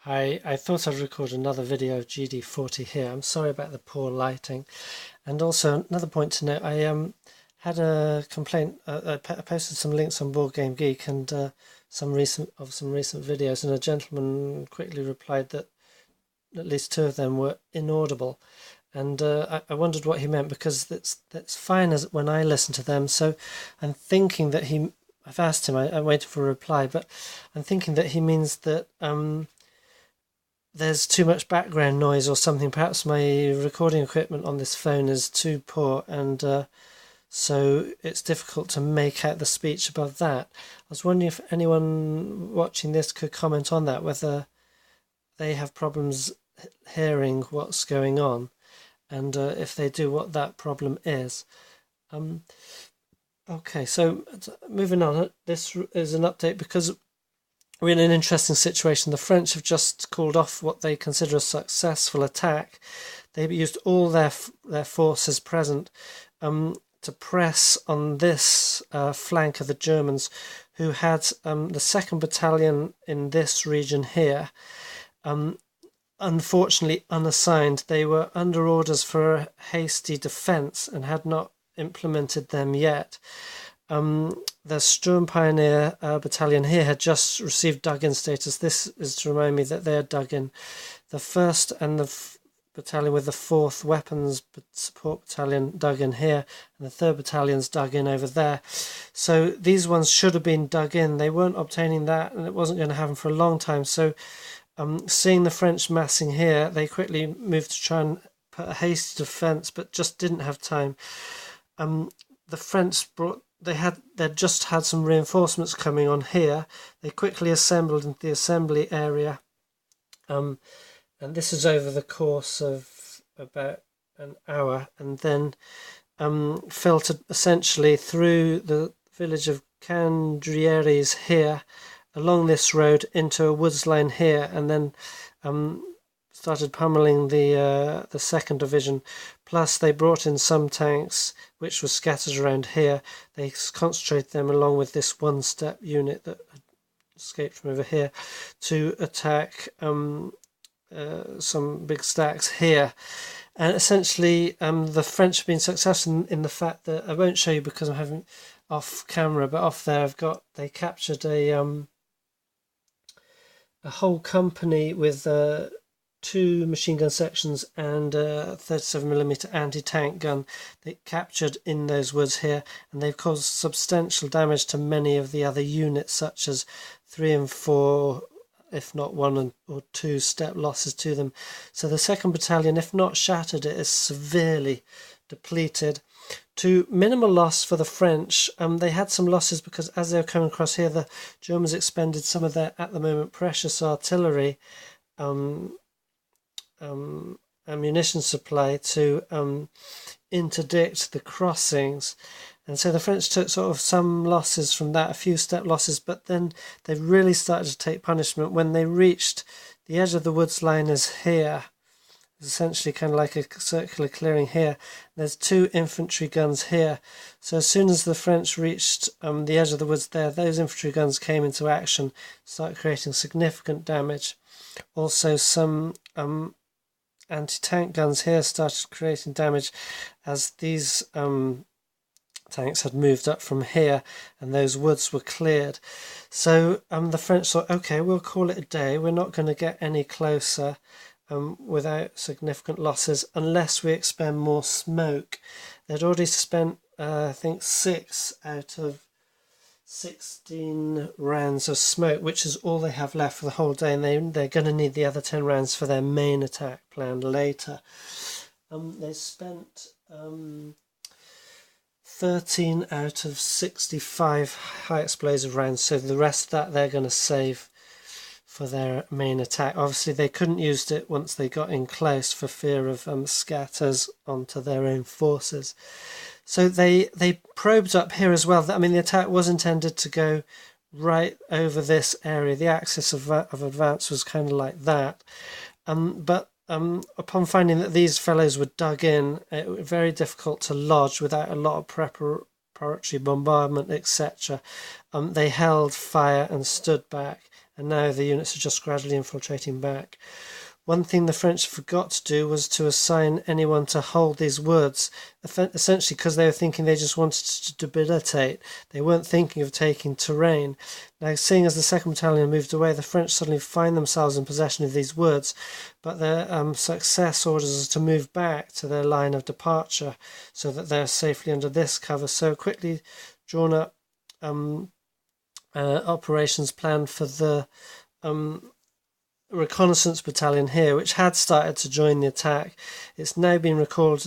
I thought I'd record another video of GD40 here. I'm sorry about the poor lighting. And also another point to note, I had a complaint. I posted some links on Board Game Geek and some recent videos, and a gentleman quickly replied that at least two of them were inaudible. And I wondered what he meant, because that's fine as when I listen to them. So I'm thinking that I've asked him, I'm waiting for a reply, but I'm thinking that he means that there's too much background noise or something. Perhaps my recording equipment on this phone is too poor, and so it's difficult to make out the speech above that. I was wondering if anyone watching this could comment on that, whether they have problems hearing what's going on, and if they do, what that problem is. Okay, so moving on, this is an update because we're in an interesting situation. The French have just called off what they consider a successful attack. They used all their forces present to press on this flank of the Germans, who had the 2nd Battalion in this region here. Unfortunately unassigned. They were under orders for a hasty defence and had not implemented them yet. The Sturm Pioneer battalion here had just received dug-in status. This is to remind me that they are dug in. The 1st and the battalion with the 4th weapons support battalion dug in here, and the 3rd battalion's dug in over there. So these ones should have been dug in. They weren't obtaining that, and it wasn't going to happen for a long time. So seeing the French massing here, they quickly moved to try and put a hasty defence, but just didn't have time. The French they'd just had some reinforcements coming on here. They quickly assembled into the assembly area, and this is over the course of about an hour, and then filtered essentially through the village of Candrieres here, along this road into a woods line here, and then started pummeling the 2nd Division. Plus they brought in some tanks which were scattered around here. They concentrated them along with this one-step unit that had escaped from over here to attack some big stacks here. And essentially the French have been successful in the fact that, I won't show you because I'm having off camera, but off there they captured a whole company with 2 machine gun sections and a 37mm anti-tank gun they captured in those woods here, and they've caused substantial damage to many of the other units, such as 3 and 4, if not 1 or 2 step losses to them. So the 2nd Battalion, if not shattered, it is severely depleted. To minimal loss for the French, they had some losses because as they were coming across here, the Germans expended some of their, at the moment, precious artillery ammunition supply to interdict the crossings, and so the French took sort of some losses from that, a few step losses, but then they really started to take punishment when they reached the edge of the woods line. Is here. It's essentially kind of like a circular clearing here. There's 2 infantry guns here, so as soon as the French reached the edge of the woods there, those infantry guns came into action, started creating significant damage. Also some anti-tank guns here started creating damage as these tanks had moved up from here and those woods were cleared. So the French thought, okay, we'll call it a day. We're not going to get any closer without significant losses unless we expend more smoke. They'd already spent I think 6 out of 16 rounds of smoke, which is all they have left for the whole day, and they're going to need the other 10 rounds for their main attack planned later. They spent 13 out of 65 high explosive rounds, so the rest of that they're going to save for their main attack. Obviously they couldn't use it once they got in close for fear of scatters onto their own forces. So they probed up here as well. I mean, the attack was intended to go right over this area. The axis of advance was kind of like that. But upon finding that these fellows were dug in, it was very difficult to lodge without a lot of preparatory bombardment, etc. They held fire and stood back, and now the units are just gradually infiltrating back. One thing the French forgot to do was to assign anyone to hold these woods, essentially because they were thinking they just wanted to debilitate. They weren't thinking of taking terrain. Now, seeing as the 2nd Battalion moved away, the French suddenly find themselves in possession of these woods, but their success orders us to move back to their line of departure so that they're safely under this cover. So quickly drawn up operations plan for the reconnaissance battalion here, which had started to join the attack. It's now been recalled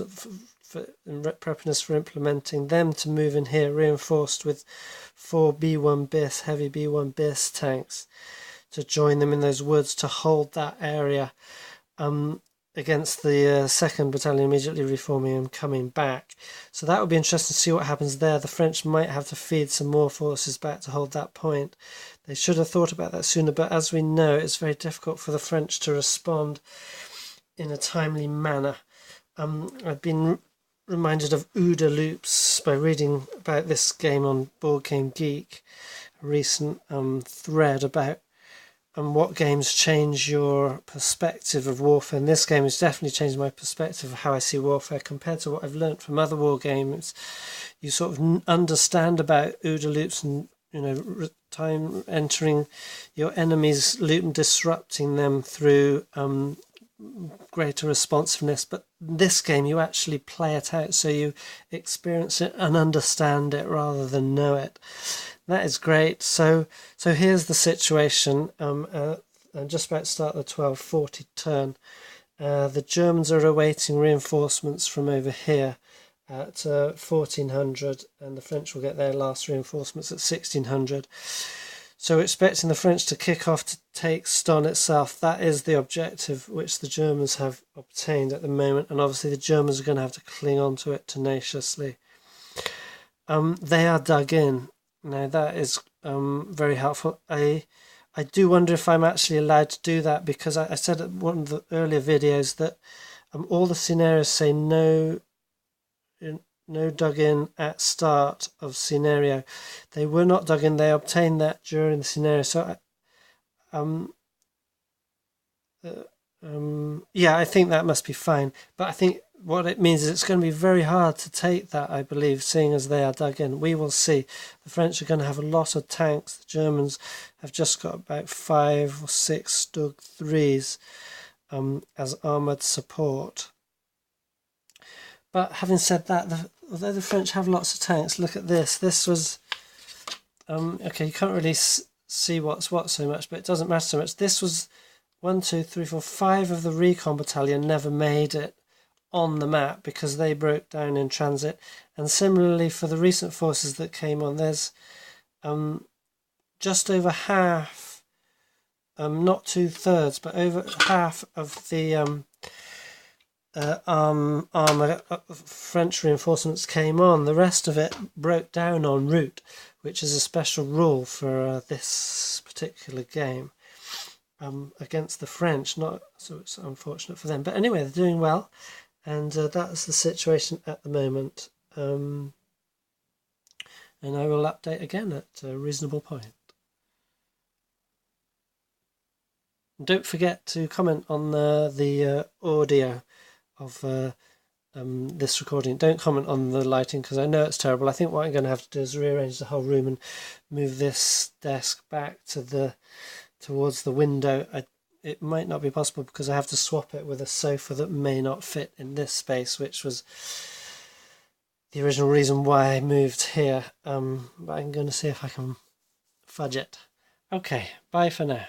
in preparedness for implementing them to move in here, reinforced with 4 B1 BIS, heavy B1 BIS tanks to join them in those woods to hold that area against the 2nd Battalion immediately reforming and coming back. So that would be interesting to see what happens there. The French might have to feed some more forces back to hold that point. They should have thought about that sooner, but as we know, it's very difficult for the French to respond in a timely manner. I've been reminded of OODA loops by reading about this game on Board Game Geek, a recent thread about what games change your perspective of warfare. And this game has definitely changed my perspective of how I see warfare compared to what I've learnt from other war games. You sort of understand about OODA loops and, time entering your enemy's loop and disrupting them through greater responsiveness. But this game, you actually play it out, so you experience it and understand it rather than know it. That is great. So here's the situation. I'm just about to start the 1240 turn. The Germans are awaiting reinforcements from over here at 1400, and the French will get their last reinforcements at 1600. So we're expecting the French to kick off to take Ston itself. That is the objective which the Germans have obtained at the moment, and obviously the Germans are going to have to cling on to it tenaciously. They are dug in. Now that is very helpful. I do wonder if I'm actually allowed to do that, because I said at one of the earlier videos that all the scenarios say no dug in at start of scenario. They were not dug in. They obtained that during the scenario. So yeah, I think that must be fine. But I think what it means is it's going to be very hard to take that, I believe, seeing as they are dug in. We will see. The French are going to have a lot of tanks. The Germans have just got about 5 or 6 Stug 3s as armoured support. But having said that, although the French have lots of tanks, look at this. This was... okay, you can't really see what's what so much, but it doesn't matter so much. This was 1, 2, 3, 4, 5 of the recon battalion never made it on the map because they broke down in transit. And similarly for the recent forces that came on, there's just over half, not 2/3, but over half of the armour French reinforcements came on. The rest of it broke down en route, which is a special rule for this particular game against the French. So it's unfortunate for them, but anyway, they're doing well, and that's the situation at the moment. And I will update again at a reasonable point. Don't forget to comment on the audio of this recording. Don't comment on the lighting because I know it's terrible. I think what I'm going to have to do is rearrange the whole room and move this desk back to towards the window. It might not be possible because I have to swap it with a sofa that may not fit in this space, which was the original reason why I moved here. But I'm going to see if I can fudge it. Okay, bye for now.